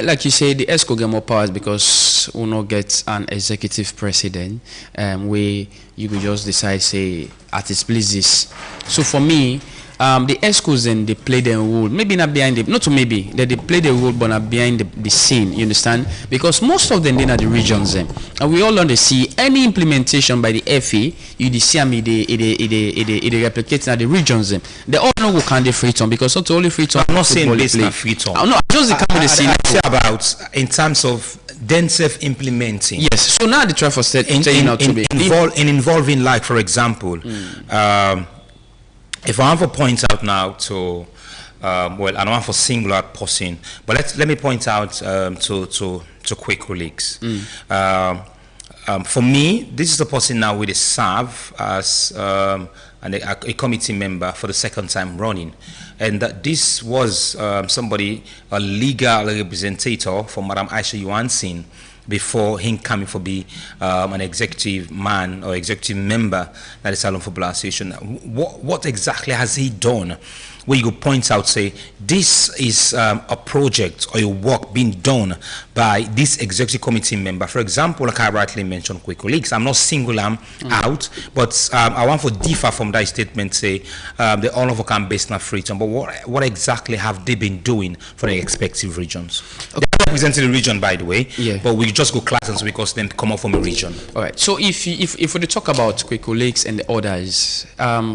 me, like you say, the ESCO get more powers because we not get an executive president where you could just decide, say, at his places. So for me, the ESCOs then they play their role, maybe not behind the, not to maybe, they play their role but not behind the scene, you understand? Because most of them, they're not the regions then. And we all want to see any implementation by the FA, you see them, they replicate in the regions then. They all know who can they free turn because not only free turn. I'm not saying this is free turn. No, just the kind of the scene. I say about in terms of then self-implementing. Yes, so now the try for involving, like, for example, if I want to point out now to, well, I don't want to single out person, but let me point out to Quaker Leaks. For me, this is a person now with a serve as a committee member for the second time running, and that this was somebody, a legal representative for Madam Aisha Johansson, before him coming for be an executive man or executive member at the Salon Football Association. What exactly has he done where you could point out, say, this is a project or a work being done by this executive committee member? For example, like I rightly mentioned, Quaker Leaks, I'm not single them out, but I want to differ from that statement, say, the all of can based on freedom, but what exactly have they been doing for the respective regions? Okay. They're representing the region, by the way, yeah. But we just go classes because then come up from a region. All right. So if we talk about Quaker Leaks and the others,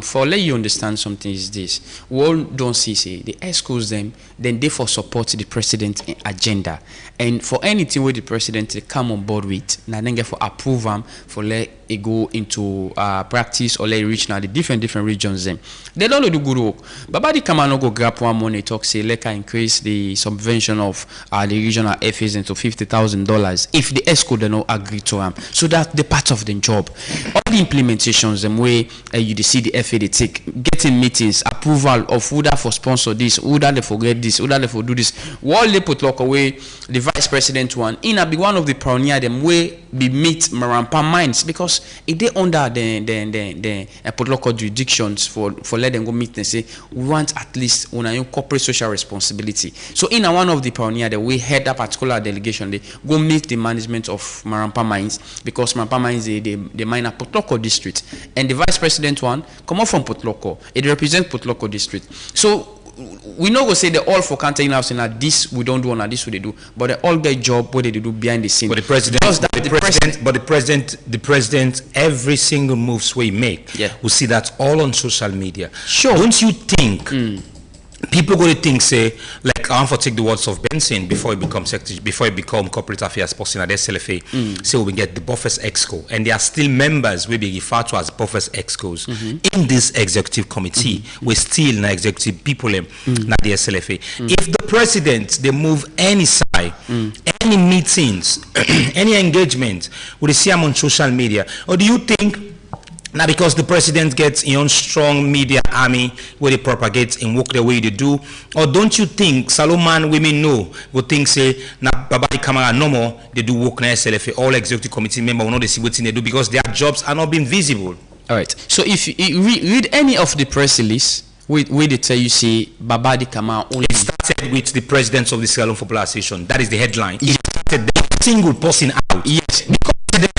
for let you understand something is this: we all don't see, say, the ESCOs them, then they for support the president agenda, and for anything where the president they come on board with, now then get for approve them for let it go into practice or let it reach now the different regions them. They don't do good work. But by the come and go grab one money talk, say let can increase the subvention of the regional FAs into $50,000 if the ESCO do not agree to them. So that the part of the job. All the implementations them way you see the FA they take, getting meetings, approval of who that for sponsor this, who that they forget this, who that they for do this. While they put lock away the vice president one, in a be one of the pioneer them way be meet Marampa minds because if they under the put local jurisdictions for let them go meet and say we want at least on a corporate social responsibility. So in a one of the pioneer that we head that particular delegation, they go meet the management of Marampa Mines because Marampa Mines they mine at Potloko district, and the vice president one come up from Potloko. It represents Potloko district. So we not go say they all for counter house and that this we don't do and this what they do, but they all get job what they do behind the scene. But the president, every single moves we make, yeah, we see that all on social media. Sure. Don't you think people go to think, say, like I want to take the words of Benson before he becomes secretary, before he become corporate affairs person at SLFA, say we get the Buffers Exco, and there are still members we be referred to as Buffers Excos in this executive committee. We still na executive people na the SLFA. If the president they move any side, any meetings, any engagement, would they see them on social media, or do you think? Now, because the president gets his own strong media army where they propagate and work the way they do, or don't you think Salomon women know would think say na Babadi Kamara no more they do work na SLFA, all executive committee member will not they see what they do because their jobs are not being visible. All right. So if you read any of the press release where they tell you say Babadi Kamara only. It started with the president of the Salon Football Association. That is the headline. It started the single person out. Yes.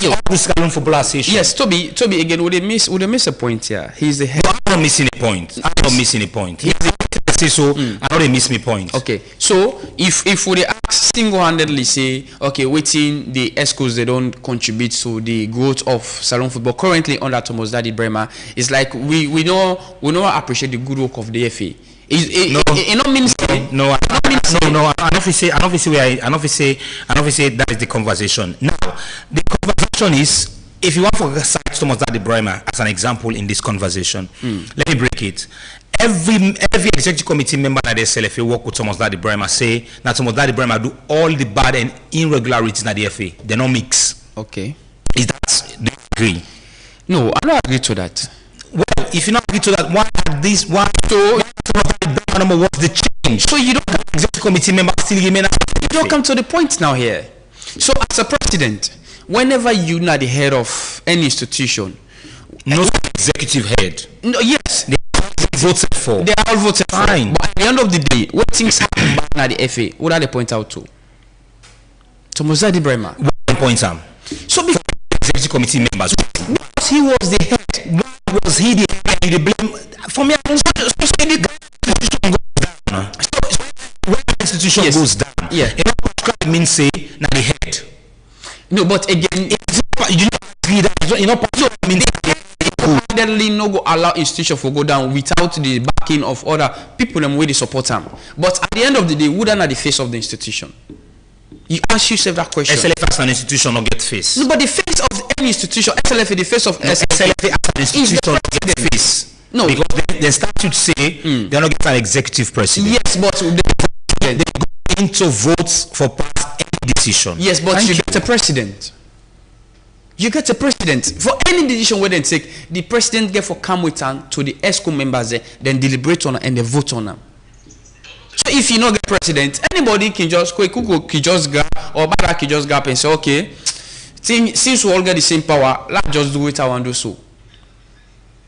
Yes, Toby, again, would they miss a point here? He's the head. No, I'm not missing a point. I'm not missing a point. He's the say so, I know they miss me point. Okay, so if we ask single-handedly say, okay, waiting the ESCOs they don't contribute to the growth of Salon football currently under Thomas Daddy Bremer, it's like we don't appreciate the good work of the FA. I don't say that is the conversation. Now, the conversation is, if you want to cite Thomas Daddy Bremer as an example in this conversation, let me break it. Every executive committee member that they SLFA work with Thomas Daddy Bremer say that Thomas Daddy Bremer do all the bad and irregularities in the FA. They don't mix. Okay. Is that, do you agree? No, I don't agree to that. Well, if you don't agree to that, what's the change? So you don't executive committee member still remain. You don't come to the point now here. So as a president, whenever you're not the head of any institution, no executive head. No, yes, they are voted for. They are all voted fine. For. But at the end of the day, what things happen back at the FA, what are they point out to? Tomozadi Brema. One point Sam. So because executive committee members. he was the head. Why was he the head? You blame for me. I don't when the institution Yes. goes down, Yeah. it means say now the head. No, but again, You know, I mean, definitely no go allow institution to go down without the backing of other people them way they support them. But at the end of the day, who are the face of the institution? You ask yourself that question. SLF as an institution not get face. No, but the face of any institution, SLF is the face of SLF as an institution not get face. No, because the statute say they're not get an executive president. yes, but They go into votes for pass any decision. yes, but Thank you get a president. You get a president for any decision where they take. The president get for come with them to the ESCO members there, then deliberate on and they vote on them. So if you not get president, anybody can just can just grab or Bada can just grab and say, okay, since we all get the same power, let's just do it. I want to do so.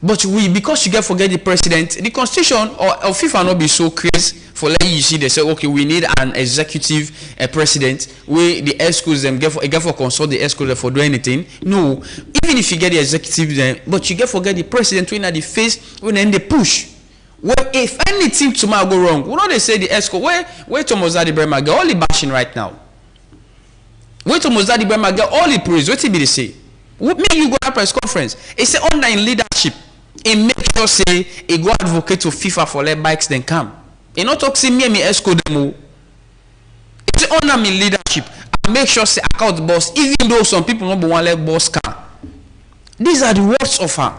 But because you get forget the president, the constitution or FIFA not be so crazy for letting you see they say, okay, we need an executive president where the ESCOs them get for consult the ESCOs for do anything. No, even if you get the executive then, but you get forget the president when at the face when then they push. Well, if anything tomorrow go wrong, we know they say the ESCO where Tomozadi Brema get all the bashing right now. Where Tomozadi Brema get all the praise. What be they say? What make you go to press conference? It's say under in leadership. It make sure say he go advocate to FIFA for let bikes then come. He not talk say me and me ESCO demo. It's say under me leadership. I make sure say account boss, even though some people not want let boss come. These are the words of her.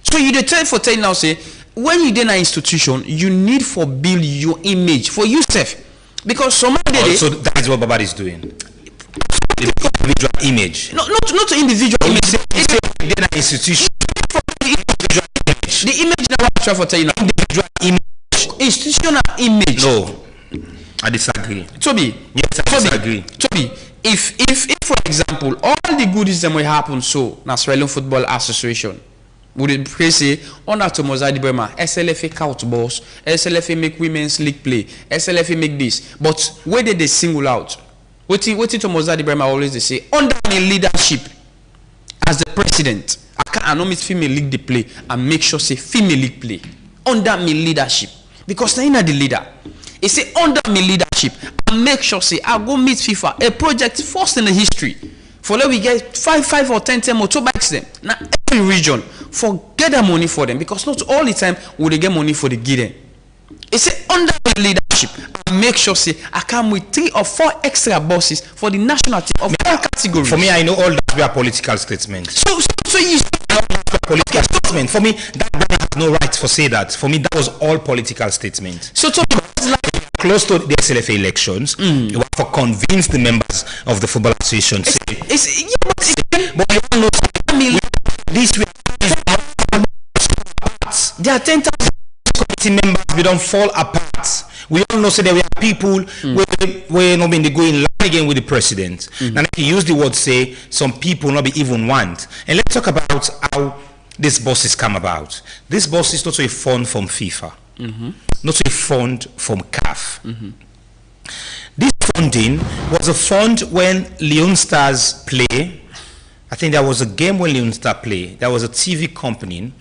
So you tell now say when you in an institution, you need for build your image for yourself. Because somebody also that is what Baba is doing. The individual image. No, not individual image. It's an institution. The image that I try to tell you now. Individual image. Institutional image. No, I disagree. Toby. Yes, I disagree. Toby, if for example all the goodies that will happen so na Sierra Leone Football Association would it say under Tomozadi Brema, SLFA count boss, SLFA make women's league play, SLFA make this, but where did they single out? What Tomozadi Brema always they say under my leadership as the president, I know meet female league they play and make sure say female league play under my leadership because now the leader. He say under my leadership and make sure say I go meet FIFA a project first in the history for let we get 5 or 10 motorbikes them now every region for get the money for them because not all the time will they get money for the give them. He say under my leadership and make sure say I come with 3 or 4 extra buses for the national team of all categories. For me, I know all that we are political statements. So you political statement. For me, that has no right for say that. For me, that was all political statement. so like Close to the SLFA elections, you have to convince the members of the football association. But you don't know this. There are 10,000 committee members. We don't fall apart. We all know so that we have people where not been they go in line again with the president. And if you use the word say some people not be even want. And let's talk about how this buses come about. This bus is not a fund from FIFA. Not a fund from CAF. This funding was a fund when Leon Stars play. I think there was a game when Leon Star play. There was a TV company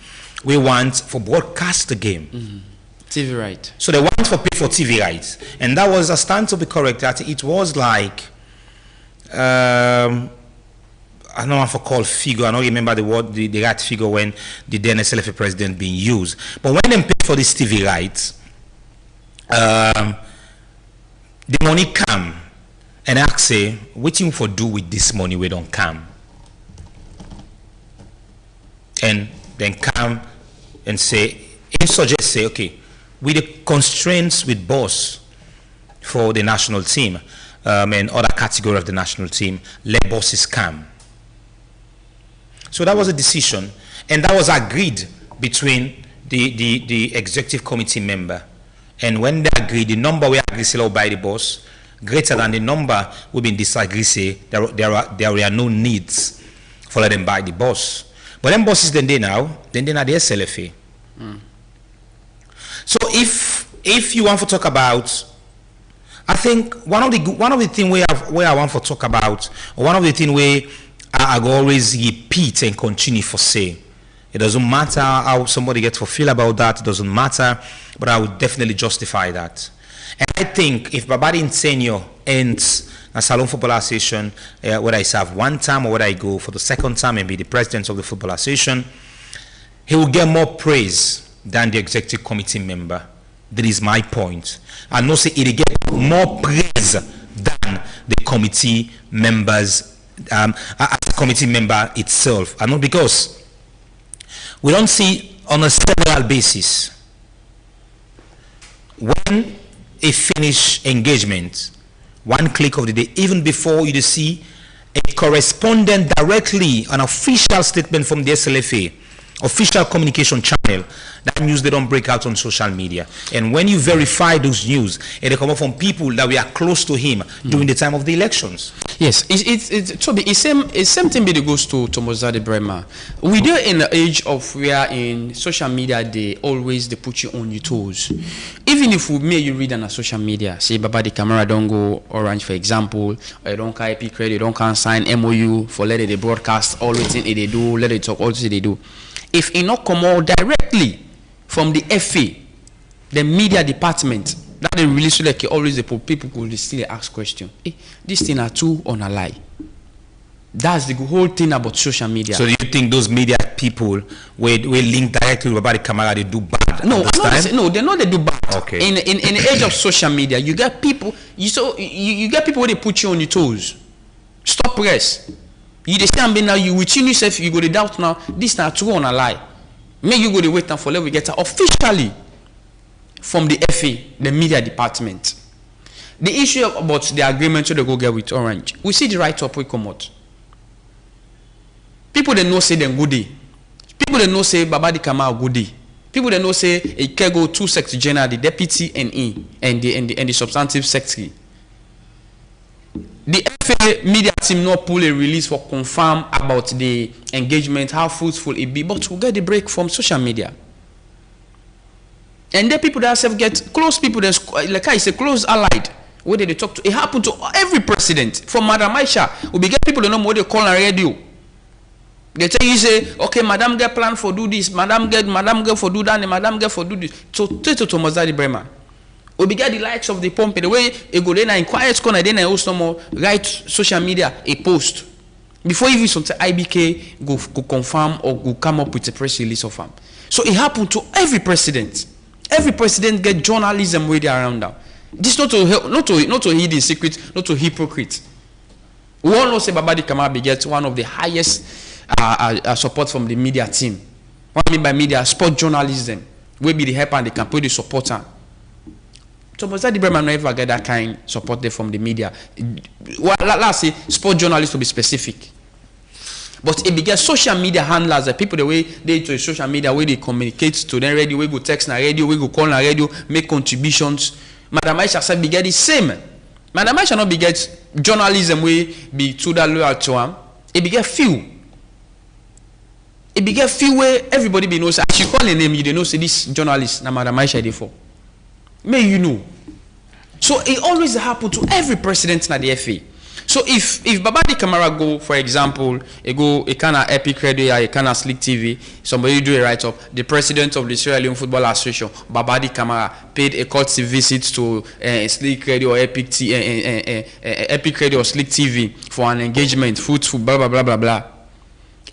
we want for broadcast the game. TV right. So they want for pay for TV rights. And that was a stand to be correct. That it was like I don't know if I call figure. I don't remember the word, the right figure when the then SLFA president being used. But when they pay for this TV rights, the money come and ask say, what you for do with this money we don't come? And then come and say, and suggest say, okay, with the constraints with boss for the national team and other category of the national team, let bosses come. So that was a decision, and that was agreed between the executive committee member. And when they agreed, the number we agreed to by the boss greater than the number we been disagree say there were no needs for let them buy the boss. But them bosses then they now the SLFA. So if you want to talk about I think one of the thing where I want to talk about, or one of the thing where I go always repeat and continue for say, it doesn't matter how somebody gets to feel about that. It doesn't matter, but I would definitely justify that. And I think if Babadi tenure ends a Salone Football Association, whether I serve one time or whether I go for the second time and be the president of the Football Association, he will get more praise than the executive committee member. That is my point. I know say it get more praise than the committee members, as a committee member itself. I know because we don't see on a several basis when a finish engagement, one click of the day, even before you see a correspondent directly, an official statement from the SLFA, official communication channel, that news they don't break out on social media. And when you verify those news, and they come up from people that we are close to him during the time of the elections. Yes, it's same thing that goes to Mozadi Brema. We do in the age of where in social media they always they put you on your toes. Even if we may you read on a social media, say Babadi Camara don't go Orange for example, or you don't can IP credit, don't can sign MOU for let it broadcast all the thing they do, let it talk all the thing they do. If it not come out directly from the FA, the media department, that they release like always the people could still ask question. Hey, this thing are true or a lie? That's the whole thing about social media. So do you think those media people will link directly with Babadi Camara, they do bad? No, they know they do bad. Okay. In the age of social media, you get people you get people where they put you on your toes. Stop press. You understand me now, you within yourself, you go to doubt now, this not true or a lie. Make you go to wait for level get officially from the FA, the media department. The issue about the agreement they go get with Orange, we see the right up we come out. People that know say them good day. People that know say Babadi Camara good day. People that know say it can go two secretary general, the deputy and the substantive secretary. The FA media team not pull a release for confirm about the engagement, how fruitful it be, but we get the break from social media. And then people that have get close people that like I say close allied where they talk to. It happened to every president. From Madam Aisha, we get people that know what they call on radio. They tell you say, okay, Madam get plan for do this, Madam get for do that, and Madam get for do this. So to Mozadi Brema. We get the likes of the pump the way it go then in quiet corner then I also more write social media a post before even something IBK go confirm or go come up with a press release of them. So it happened to every president. Every president get journalism way there around now. This not to hide the secret, not to hypocrite. We all know say Babadi Camara gets one of the highest support from the media team. What I mean by media, sport journalism. We be the help and the campaign the supporter. So Mozadi Brema never get that kind support there from the media. Well, let's say sport journalists to be specific. But it began social media handlers, the people the way they to social media, where they communicate to them radio, we go text na radio, we go call na radio, make contributions. Madam Aisha said be get the same. Madam Aisha not be get journalism way be to that loyal to him. It be get few. It be get few where everybody be knows. As you call a name, you don't know say this journalist na Madam Aisha dey for. May you know. So it always happen to every president in the FA. So if Babadi Camara go, for example, a kind of Epic Radio, a kind of Slick TV, somebody do a write-up, the president of the Sierra Leone Football Association, Babadi Camara, paid a courtesy visit to Slick Radio or Epic Radio or Slick TV for an engagement, fruitful, blah, blah, blah, blah, blah.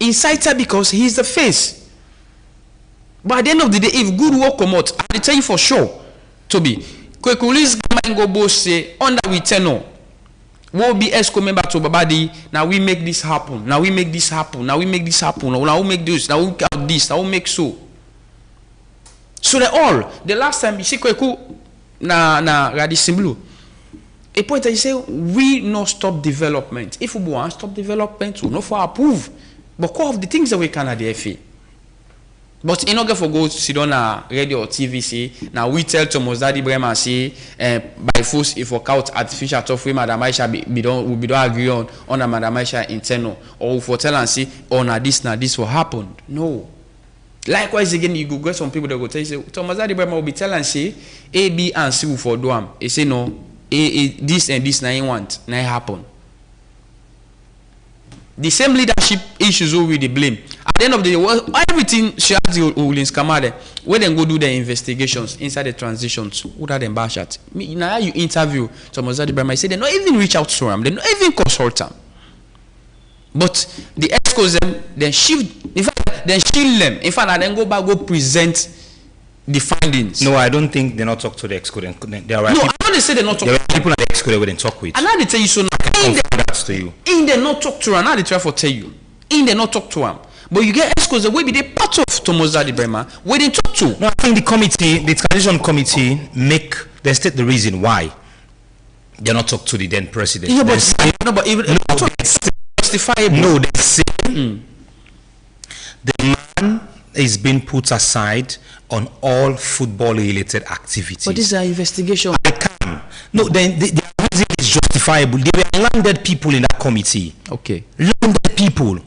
Incited because he's the face. But at the end of the day, if good work come out, I tell you for sure, Toby, Kwekulis Gamango Bo say, under we tenor, we'll be ESCO member to Babadi, now we make this happen, now we make this happen, now we make this happen, now we make this, now we got this, now we make so. So they all, the last time, you see Kweku, na Radisimblu, a point that you say, we no stop development. If we want to stop development, we no for approve. But all of the things that we can at the FA. But in order for go sit on a radio or TV say, now we tell to Mozadi Brema say, by force if work out artificial tough way Madam Aisha we don't agree on a Madam Aisha internal, or if we tell and say, oh now this will happen. No. Likewise again, you go get some people that go tell you say, to Mozadi Brema will be telling and say, A, B, and C will for do them. They say no, this and this now want now happen. The same leadership issues will be blame. At the end of the day, everything Shadi Ulins Kamade, where they go do their investigations inside the transitions, who are them bashat? Now you interview Tomozadi Brahma, I say they not even reach out to them, they not even consult them. But the excuse them, then shift, in fact, then shield them. In fact, and then go back, go present the findings. No, I don't think they not talk to the excuse. There are no, I know they say they not talk. There are people at the excuse they talk with. And now they tell you so now. To you. In they not talk to her, now they try to tell you. In they not talk to him. But you get excuse the way be they part of Tomozadi Brema, where they talk to. No, I think the committee, the transition committee, they state the reason why they're not talk to the then president. Yeah, but even justifiable. No, they say the man is being put aside on all football-related activities. But this is an investigation. I can. No, then the reason is justifiable. There were landed people in that committee. Okay. Landed people.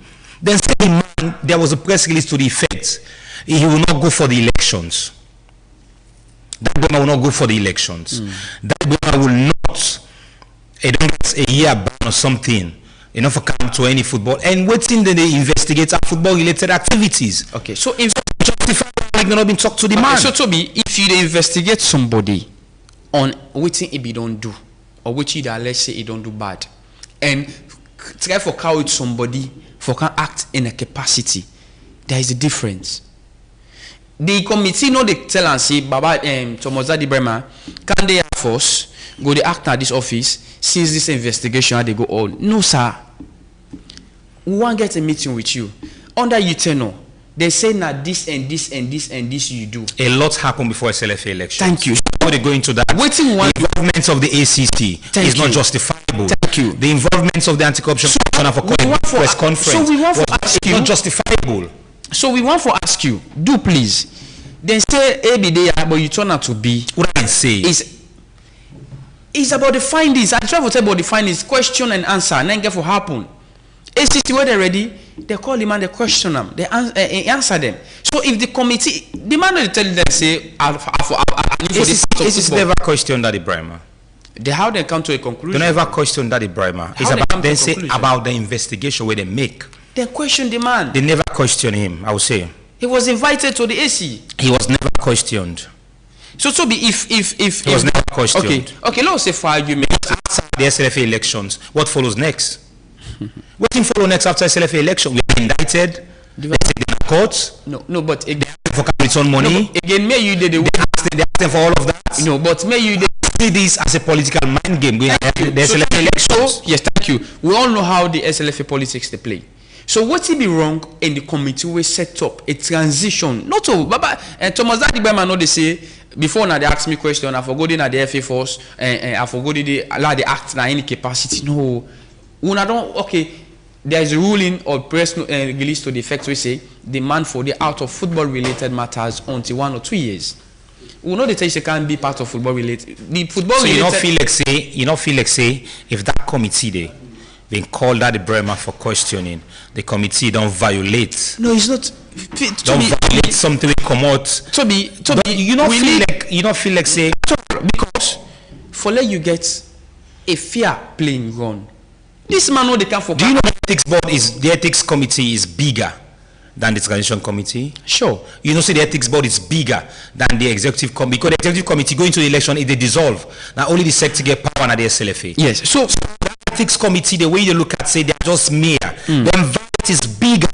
Then say the man, there was a press release to the effect he will not go for the elections. That man will not go for the elections. That man will not. A year ban or something. Enough for come to any football and waiting then they investigate our football related activities. Okay, so if justify like not been talk to the man. So Toby, if you investigate somebody on waiting if he don't do or which either let's say he don't do bad and try for cow with somebody for can act in a capacity, there is a difference. The committee know they tell and say Baba Tomozadi Brema can they force go they act at this office since this investigation they go on. No sir. We want to get a meeting with you. Under you tenor, they say now this and this and this and this you do. A lot happened before SLFA election. Thank you. Before they go into that, waiting one the involvement of the ACC is not justifiable. Thank you. The involvement of the anti-corruption commissioner for calling press conference so we want to ask you, not justifiable. So we want to ask you, do please. Then say A be there, but you turn out to be. What I say is about the findings. I try to tell about the findings, question and answer, and then get for happen. ACC where they're ready, they call him and they question them, they answer them. So if the committee, the man will tell them, say, ACC never questioned that Ibrahima. How they come to a conclusion? They never question that Ibrahima. It's about they say about the investigation where they make. They question the man. They never question him, I would say. He was invited to the AC. He was never questioned. So Toby, if he was never questioned. Okay, let's say for argument. Outside the SLFA elections, what follows next? What can follow next after SLFA election? We are indicted. They take them to court. No, but again, for return money. No, again, may you did they ask them for all of that. No, but may you see this as a political mind game. We have the SLFA elections. Yes, thank you. We all know how the SLFA politics they play. So what will be wrong in the committee we set up a transition? Not all, Baba and Thomas Daddy Bama know they say before now they ask me question. I forgot in the FA force and I forgot the allow the act in any capacity. No, when I don't there is a ruling or press release to the effect we say demand for the out of football related matters until 1 or 2 years. We know the teacher can't be part of football related. The football. So you don't feel like say if that committee they call that the Bremer for questioning, the committee don't violate. No, it's not. Don't violate something we come out. Toby, you don't feel like say because for let you get a fair playing ground. This man know they can for. Do you know the ethics committee is bigger than the transition committee? Sure. You know, say the ethics board is bigger than the executive committee because the executive committee going to the election if they dissolve. Now only the sector get power and the SLFA. Yes. So the ethics committee, the way you look at say they're just mere. The environment is bigger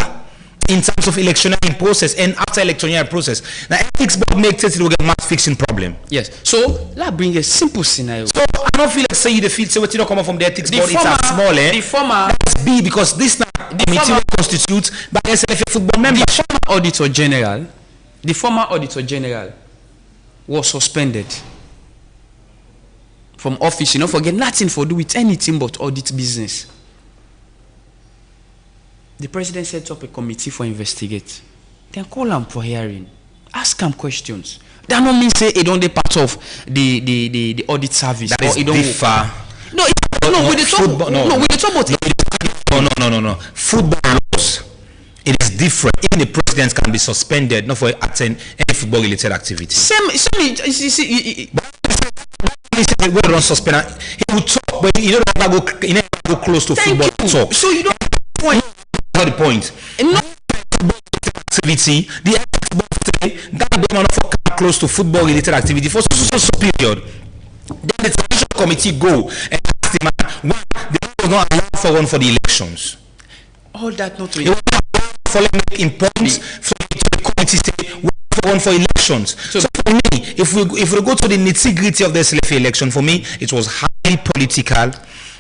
in terms of electioneering process and after electioneering process. Now ethics board makes it will get match fixing problem. Yes. So let's bring a simple scenario. So I don't feel like say you the feel say what you don't come up from the ethics board. It's a small The former that's B because this now the committee will constitute by SLFA football members. The former auditor general was suspended from office. You know, forget nothing for do with anything but audit business. The president set up a committee for investigate. Then call him for hearing. Ask him questions. That don't mean say it don't be part of the audit service. That is differ. No, we talk about No. Football laws, it is different. Even the president can be suspended not for attending any football related activity. Same. he said we don't suspend. He would talk, but he don't ever go close to football talk. So you don't point. Not the point. Activity. The today, that man not for close to football related activity for so period. Then the transition committee go and ask the man why they was not allowed for one for the elections. All that not It was not allowed for make importance for the committee say we for one for elections. So for me, if we go to the nitty-gritty of the SLFA election, for me it was highly political,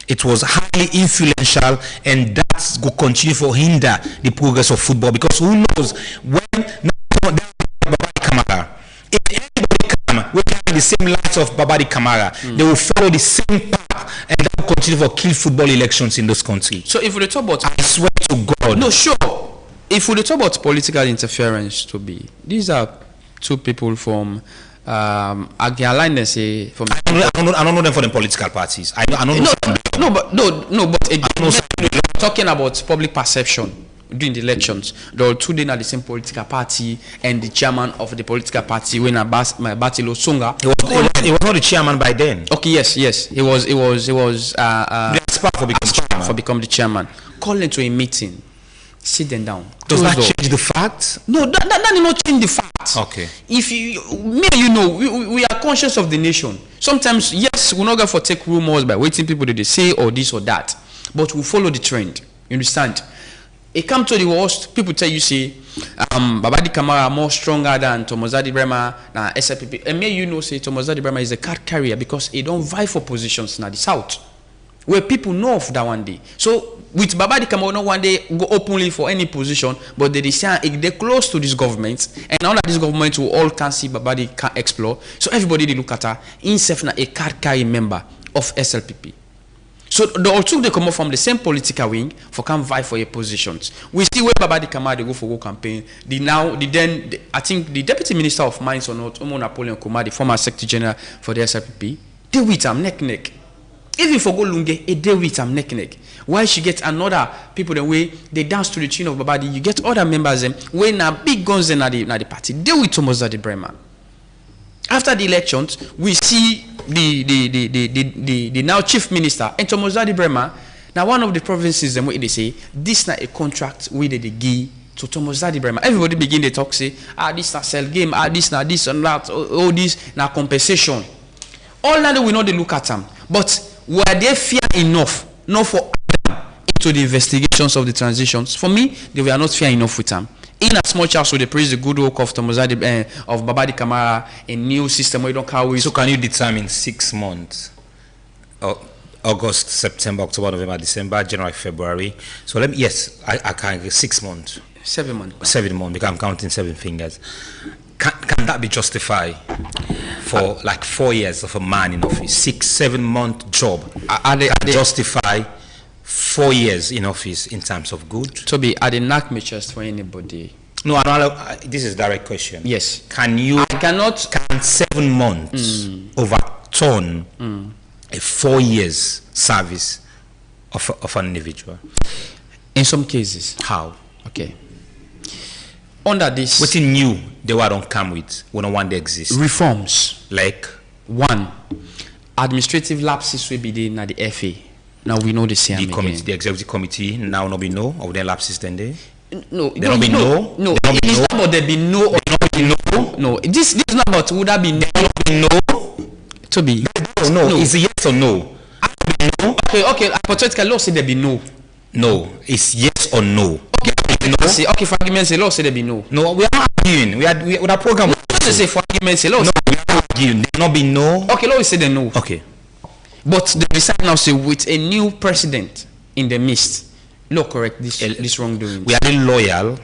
it was highly influential, and that will continue to hinder the progress of football, because who knows when Babadi Kamara, if anybody come we carry the same light of Babadi Kamara, they will follow the same path, and that will continue to kill football elections in those countries. So if we talk about, I swear to God. no, sure. If we talk about political interference, these are two people from I can align them say from. I don't know them for the political parties. I don't know. But again, talking about public perception during the elections, there were two at the same political party, and the chairman of the political party, when Batilo Songa, he was not the chairman by then. Okay, yes, he was for become the chairman. Calling to a meeting, sit them down. Does that change the fact? No, that did not change the fact. Okay. If we are conscious of the nation. Sometimes, yes, we're not going to take rumors by waiting people that they say or this or that, but we follow the trend. You understand? It come to the worst, people tell you say Babadi Kamara more stronger than Tomozadi Brema na SLPP. And may say Tomozadi Brema is a card carrier because he don't vie for positions in the south, where people know of that one day. So with Babadi Kamara, not one day go openly for any position, but they say they're close to this government, and now that this government will all can see Babadi can explore. So everybody they look at her, himself na a card carrying member of SLPP. So the all two they come up from the same political wing for come vie for your positions. We see where Babadi Kamara they go for go campaign. I think the deputy minister of mines or not, Omo Napoleon Kumar, the former secretary general for the SLPP, they with him neck. Even for go Lunge, a day with him neck. Why she get another people the way they dance to the tune of Babadi, you get other members them when na big guns in the party. They with Tomozadi Brema. After the elections, we see the now chief minister and Tomozadi Brema. Now one of the provinces them where they say this not a contract where they give to Tomozadi Brema. Everybody begin to talk say this not sell game, this not this and that, all this now compensation. All that we know they look at them, but were they fear enough not for them into the investigations of the transitions? For me, they were not fair enough with them. In as much as they praise the good work of Tomozadi of Babadi Kamara, a new system where you don't carry. So can you determine 6 months? August, September, October, November, December, January, February. So let me, yes, I can 6 months. 7 months. 7 months because I'm counting 7 fingers. Can that be justified for like 4 years of a man in office? 6-7 month job can justify 4 years in office in terms of good? Toby, are they knock me just for anybody? No, this is a direct question. Yes. Can 7 months overturn a 4 years service of an individual? In some cases. How? Okay. Under this, what in new they were don't come with when one day exists? Reforms. Like 1, administrative lapses will be there at the FA. Now we know the same. The executive committee now not be no of their lapses then they. No, they don't be no. No, it's not about there be no or not be no. No, this is not about would that be no. No. To be. No. Is it yes or no? No. Okay. Hypothetical law say there be no. No, it's yes or no. No. Say, okay, for argument's sake, law say there be no. No, we are not arguing. We are program. No, say for argument's sake, law. No, we are not arguing. There not be no. Okay, law say there no. Okay. But they decide now say with a new president in the midst, law correct this wrongdoing. We are the loyal.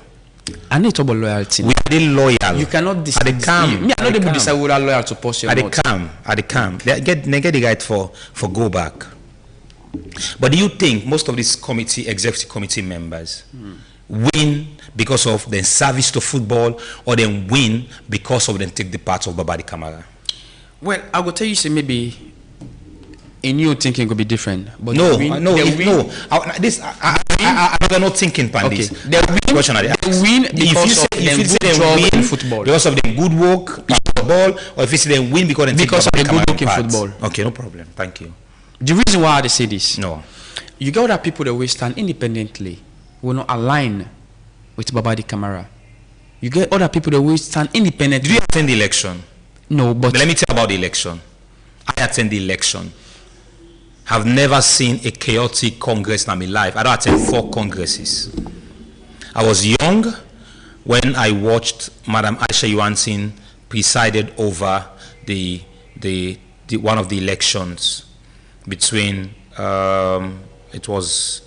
I need to talk about loyalty. We are the loyal. You cannot decide. At the calm. Me, I know they will decide whether loyal to post your At the calm. They get the guide for go back. But do you think most of these executive committee members win because of their service to football, or then win because of them take the part of Babadi Kamara? Well, I will tell you, say maybe a new thinking could be different. But no. I'm not thinking pan this. They win because of them good job in football. Because of them good work, football, or if you see them win because they Because of take the Babadi good-looking Kamara football. part. Okay, no problem. Thank you. The reason why they say this, No. you get other people that will stand independently, will not align with Babadi Kamara. You get other people that will stand independently. Did you attend the election? No, but Let me tell you about the election. I attend the election. Have never seen a chaotic congress in my life. I don't attend 4 congresses. I was young when I watched Madam Aisha Yuansin presided over the one of the elections between it was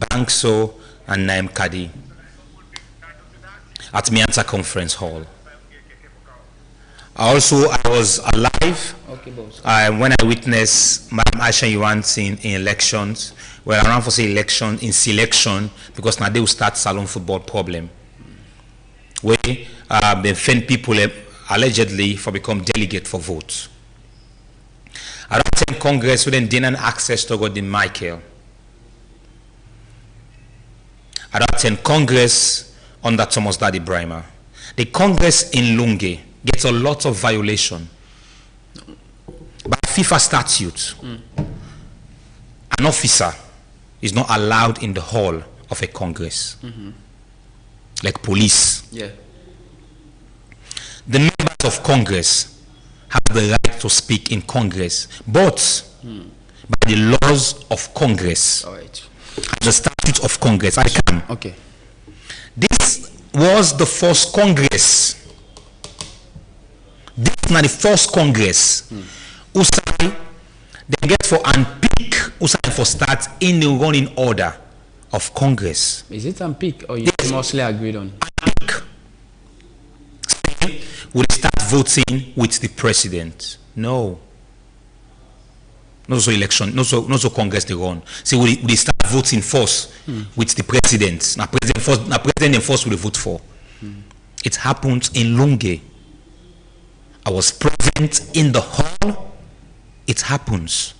Bangso and Naim Kadi at Mianta Conference Hall. I was alive when I witnessed Madam Aisha Yuansin in elections, where I ran for election in selection because now they will start salon football problem, where they offend people allegedly for become delegate for votes. I don't attend Congress with denied access to Godin Michael. I don't attend Congress under Thomas Daddy Brimer. The Congress in Lunge gets a lot of violation. By FIFA statute, an officer is not allowed in the hall of a Congress, like police. yeah, The members of Congress have the right to speak in Congress, but by the laws of Congress, all right, the statute of Congress. I can. okay. This was the first Congress. This is not the first Congress. Usai, they get for unpick. Usai for start in the running order of Congress. Is it unpick or you mostly agreed on? Unpick. Will they start voting with the president? No. Not so election, not so Congress they run. See, will they start voting first with the president? Now president first will they vote for. It happened in Lunge. I was present in the hall. It happens.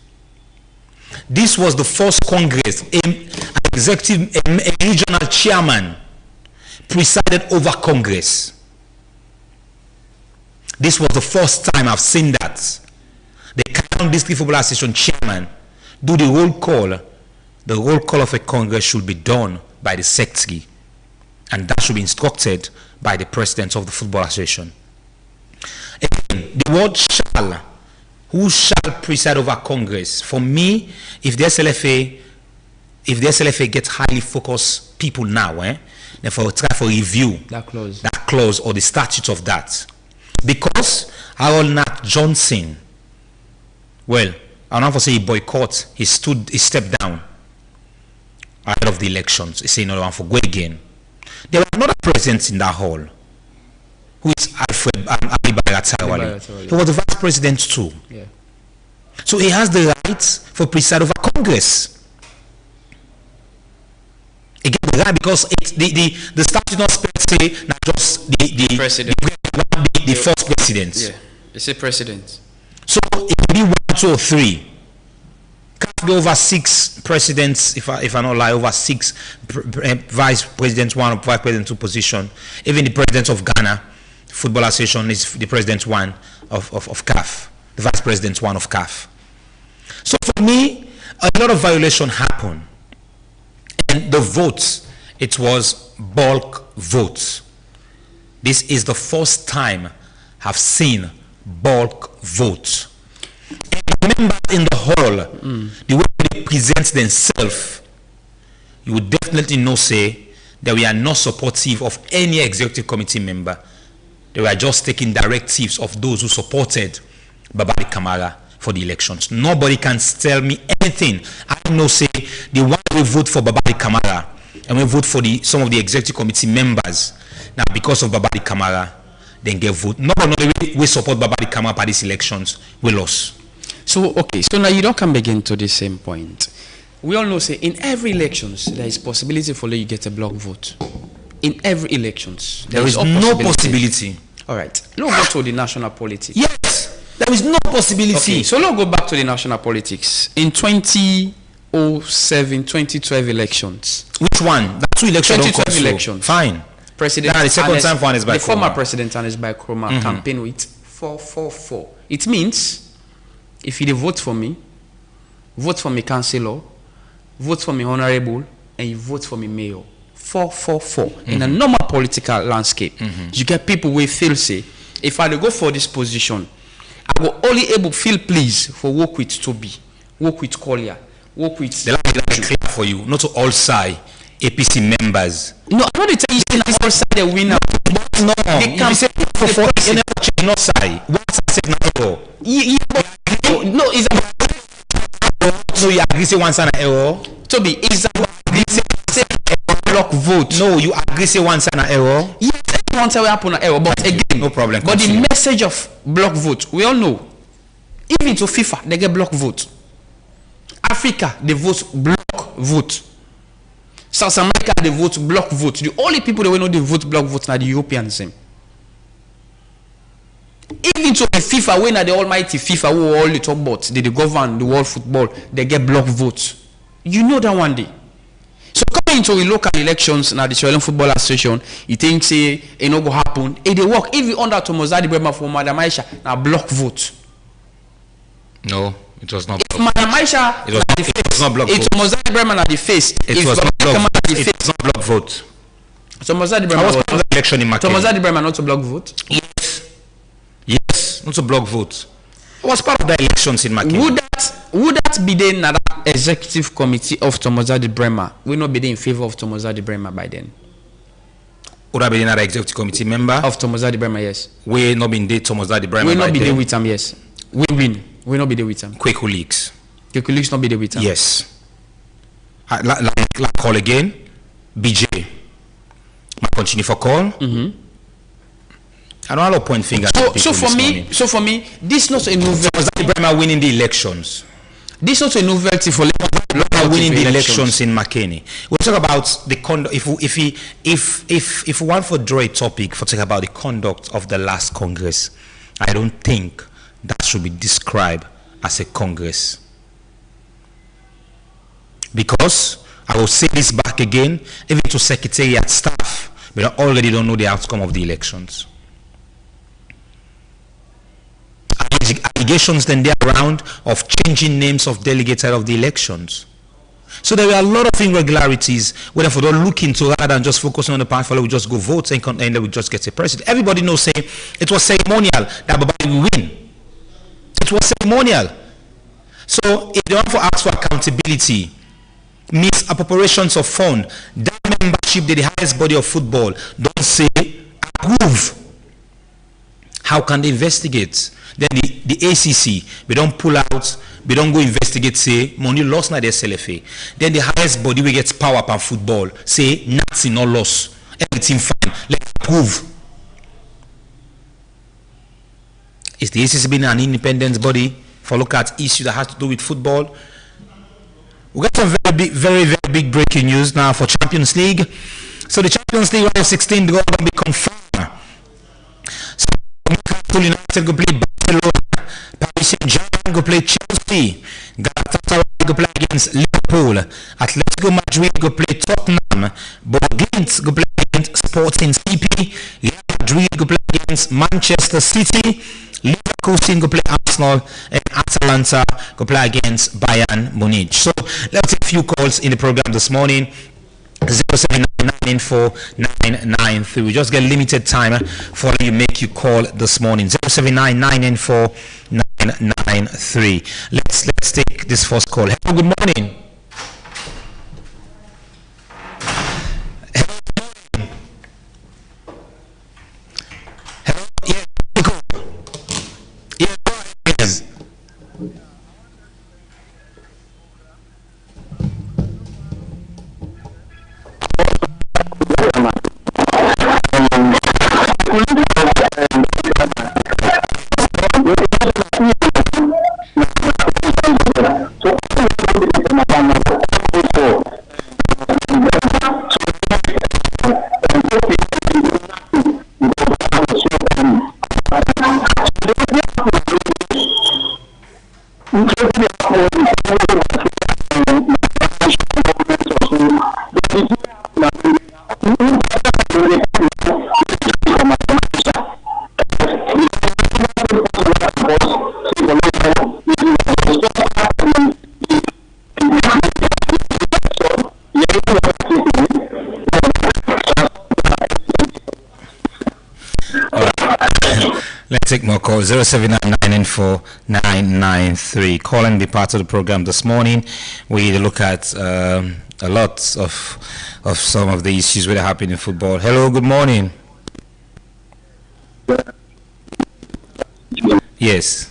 This was the first Congress. An executive, a regional chairman presided over Congress. This was the first time I've seen that. The Cameroon District Football Association chairman do the roll call. The roll call of a Congress should be done by the secretary, and that should be instructed by the president of the Football Association. Again, the word shall, who shall preside over Congress? For me, if the SLFA gets highly focused people now, therefore try for review That clause or the statute of that. Because Harold Nat Johnson, well, I'll not say he boycott, he stepped down ahead of the elections. He said, no, I want for go again. There were another president in that hall, who is Alfred Ali Bayatawali. He was the vice president too. Yeah. So he has the right for preside over Congress. Again, the right because the statute not say not just the President. the first president. Yeah, it's a president. So it can be 1, 2, or 3. Can't be over 6 presidents, if I not lie, over 6 vice presidents, 1 or vice president 2 position. Even the president of Ghana Football Association is the president 1 of CAF, the vice president 1 of CAF. So for me, a lot of violation happened. And the votes, it was bulk votes. This is the first time I've seen bulk votes. And members in the hall, the way they present themselves, you would definitely know say that we are not supportive of any executive committee member. They were just taking directives of those who supported Babadi Kamara for the elections. Nobody can tell me anything. I know say the one we vote for Babadi Kamara and we vote for some of the executive committee members. Now because of Babadi Kamara, then get vote. Nobody we support Babadi Kamara by these elections. We lost. So okay, so now you don't come again to the same point. We all know say in every elections there is possibility for you get a block vote. In every elections there is no possibility. All right, let's go to the national politics. Yes, there is no possibility. Okay, so let's go back to the national politics. In 2007, 2012 elections. Which one? The 2 elections. 2012 elections. Fine. President the second time for Anis Bai the former Kromah. president Anis Bai Kromah campaigned with 444. It means if you dey vote for me councillor, vote for me honorable, and you vote for me mayor. 444. In a normal political landscape, you get people wey feel say, if I dey go for this position, I go only able feel pleased for work with Toby, work with Collier, work with. The line is clear for you, not to all side APC members. No, I'm not tell you say all side the winner. No, they can say for you never change no side. One side na error. No, it's about. So you agree say one side na error? Toby, it's about say block vote. No, you agree say one side na error? Yes, everyone say we happen na error, but again, no problem. But the message of block vote, we all know. Even to FIFA, they get block vote. Africa, they vote block vote. South America, they vote block vote. The only people that we know they vote block vote are the Europeans. Even to the FIFA, when are the almighty FIFA who all the top bots, they govern the world football, they get block votes. You know that one day. So coming into the local elections now, the Sierra Leone Football Association, you think say it no go happen. It they work. Even under Tomozadi Brema for Madam Aisha, now block vote. No, it was not. If Madam Aisha, it was not block vote. It's Tomozadi Brema at the face. It was not block vote. It was not block vote. Tomozadi Brema was the election in Makeni. Tomozadi Brema not to block vote. Yes, not to block vote. It was part of the elections in Makeni. Would that be the another executive committee of Tomozadi Brema? Will not be there in favor of Tomozadi Brema by then. Would that be another executive committee member of Tomozadi Brema? Yes. We not been there Tomozadi Brema. We not be there with him. Yes. We win. We not be there with him. Kweku Leaks. Kweku Leaks not be there with him. Yes. Like call again. BJ. I continue for call. I don't have a point finger. So for me, this not a novelty. Tomozadi Brema winning the elections. This is not a novelty for winning the elections in Makeni. We talk about the conduct. If we want to draw a topic for talk about the conduct of the last Congress, I don't think that should be described as a Congress. Because I will say this back again, even to Secretariat staff, but I already don't know the outcome of the elections. Allegations then there around of changing names of delegates out of the elections. So there were a lot of irregularities where if we don't look into rather than just focusing on the party, we just go vote and then we just get a president. Everybody knows say it was ceremonial that Babali will win. It was ceremonial. So if they want to ask for accountability, misappropriations of fund, that membership, the highest body of football, don't say approve. How can they investigate? Then the ACC, we don't pull out, we don't go investigate, say, money lost na the SLFA. Then the highest body we get power up on football, say, nothing, no loss, everything fine, let's prove. Is the ACC being an independent body for look at issue that has to do with football? We got some very big breaking news now for Champions League. So the Champions League round of 16 going to be confirmed. So Newcastle United go play Barcelona, Paris Saint-Germain go play Chelsea, Galatasaray go play against Liverpool, Atletico Madrid go play Tottenham, Bordeaux go play against Sporting CP, Real Madrid go play against Manchester City, Leverkusen go play Arsenal, and Atalanta go play against Bayern Munich. So let's take a few calls in the program this morning. 079949993. We just get limited time for you make you call this morning. 079949993. Let's take this first call. Hello, good morning. Hello, yeah, yeah, yes. Let's take more calls. 0799949993. Call and be part of the program this morning. We look at a lot of some of the issues that are happening in football. Hello, good morning. Yes.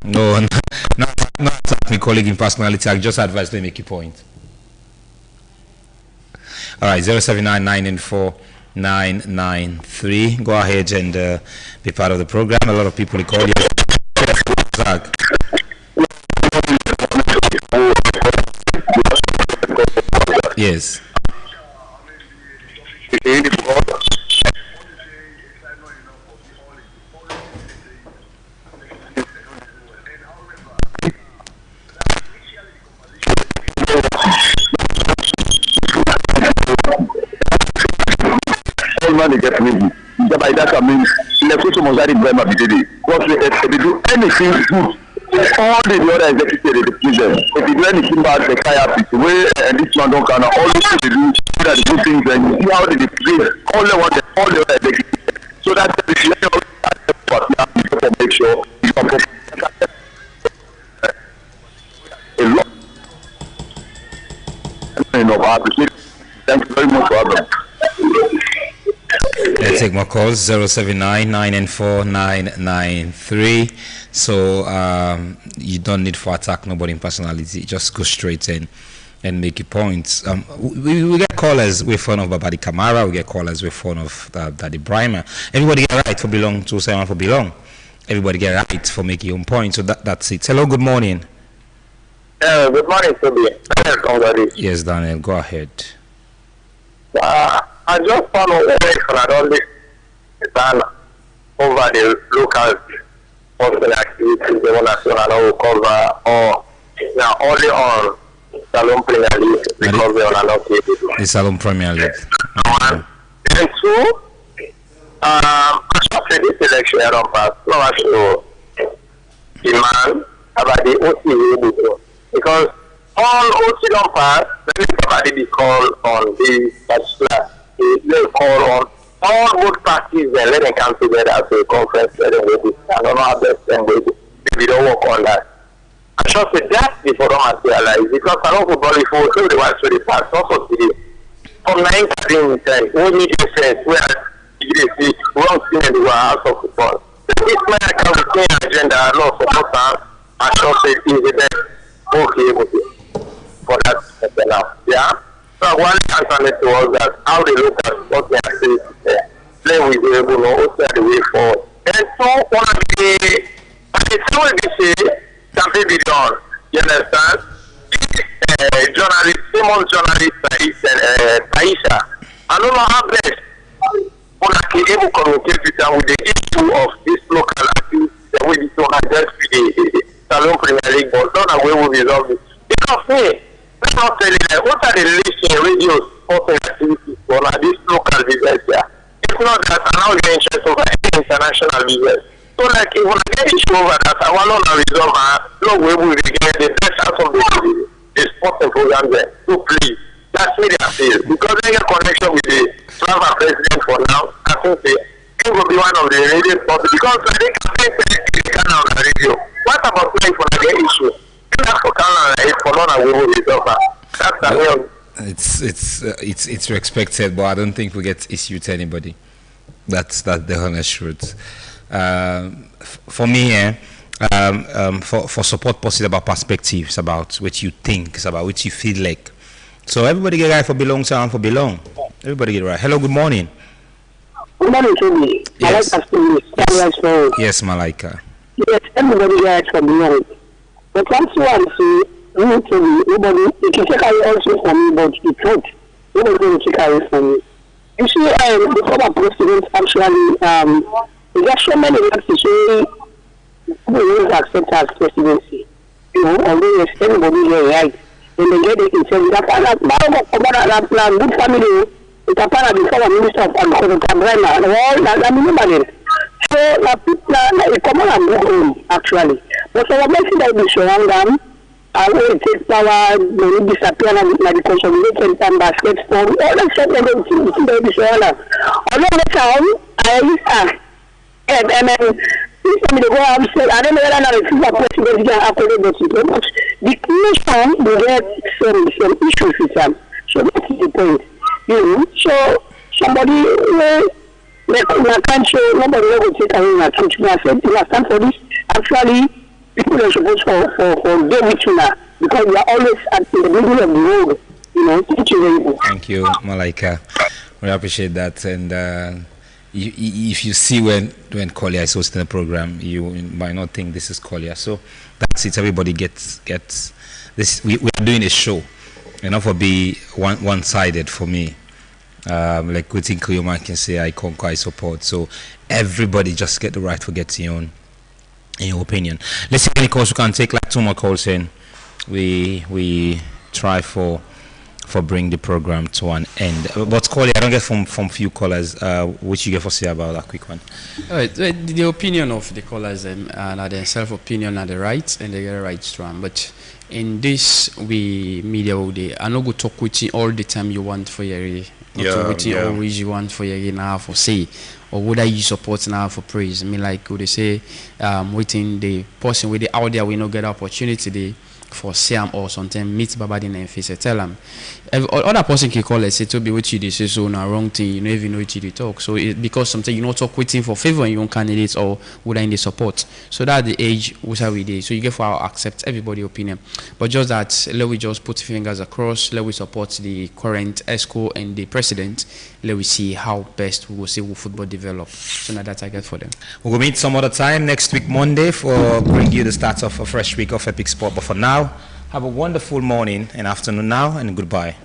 No, not attack me colleague in personality. I just advise to make a point. All right, 0799949993. Go ahead and be part of the program. A lot of people call you. Yes. They get me. By that I mean, the social must Ibrahim Abididi. What they do anything good, all the other executives they please them. If you do anything bad, they fire people. Way and this one don't can always they do that good things and you see how they please all the other executives. So that the make sure you can a lot. I appreciate it. Thank you very much for having. Let's take more calls. 0799949993. So you don't need to attack nobody in personality. Just go straight in and make your points. We get callers with fun of Babadi Kamara. We get callers with fun of Daddy Brimer. Everybody get right for belong to someone for belong. Everybody get right for making your own point. So that's it. Hello, good morning. Good morning, Toby. Yes, Daniel, go ahead. I just found a way for only done over the local sporting activities the national will cover or now only on Salon Premier League because they are not capable. The Salon Premier League. And two, I just said this election I don't pass. No, I should demand about the OCA because all OC don't pass, then somebody be called on the particular. They call on all both parties and let them come together as a conference. Let them wait. I don't know how best them wait. If we don't work on that, I should say that before don't materialize because I don't football before so the ones for the past also today. From 1910, we need to say where you see wrong thing in the house of football. This man can retain agenda and not support that. I should say is the best okay for that now. Yeah. So one answer to us that how they look at what they are saying there. Play with the able to also the way forward. And so one of the will be say something be done. You understand? Journalist, famous journalist Taisha. I don't know how best one can able to communicate with them with the issue of this local activity that will be so hard just the Salon Premier League, but not a way we resolve it. Because me, let's not tell you that what are the relation radio sporting activities for this local business here? It's not that I'm not getting interest over any international business. So like if when I get issue over that, I want to resolve no way we get the best out of the sporting program there. So please, that's me I feel. Because they get connection with the Slava president for now, I think they will be one of the radio sports because I think they can on the radio. What about playing for the issue? It's expected, but I don't think we get issue to anybody. That's the honest truth. For me, for support policy about perspectives, about what you think, about what you feel like. So everybody get right for belong, sound for belong. Everybody get right. Hello, good morning. Good morning, Toby. Yes. Yes, Malaika. Yes, everybody get right for belong. But once you want to nobody, you can take away also from me, but the truth, nobody will take away from me. You see, the former president actually, there are so many actions who will accept as presidency. You know, although yes, everybody is right. When they get it, it's that plan, good family, it's a part of the former minister of agriculture, all that, I mean, nobody. So So it come on and go home actually. But so what makes it that we surround them, I will take power, maybe disappear and like the consolidated and basketball, all that stuff that they be surround them. Although the time I go upstairs, I don't know whether the FIFA president can accommodate but the nation will get some issues with them. So that's the point. You know, so somebody like my country, nobody will take away my country. I said, you stand for this. Actually, people are supposed for day with you now because we are always at the middle of the road. You know, thank you very much. Thank you, Malaika. We appreciate that. And if you see when Collier is hosting the program, you might not think this is Collier. So that's it. Everybody gets this. We are doing a show. Enough for be one-sided for me. Like we think Cleoman can say, I conquer, I support. So everybody just get the right to get in your opinion. Let's see any calls we can take. Like 2 more calls in. We try for bring the program to an end. But Collier, I don't get from few callers. Which you get for say about that quick one? The opinion of the callers and their self-opinion are the right and they get the right strong. But in this media all day, I no go talk with you all the time you want for your always you want for your now for say or would I you support now for praise. I mean like would they say waiting the person with the out there we no get opportunity for Siam or something meet Babadi and face tell them other person can call us say to be what you they say so no wrong thing you know even know what you talk so it because something you not talk waiting for favor in your own candidates or would I in the support so that the age which we did so you get for our accept everybody opinion but just that let we just put fingers across let we support the current ESCO and the president let we see how best we will see will football develop so now that I get for them. We'll meet some other time next week Monday for bring you the start of a fresh week of Epic Sport but for now have a wonderful morning and afternoon now and goodbye.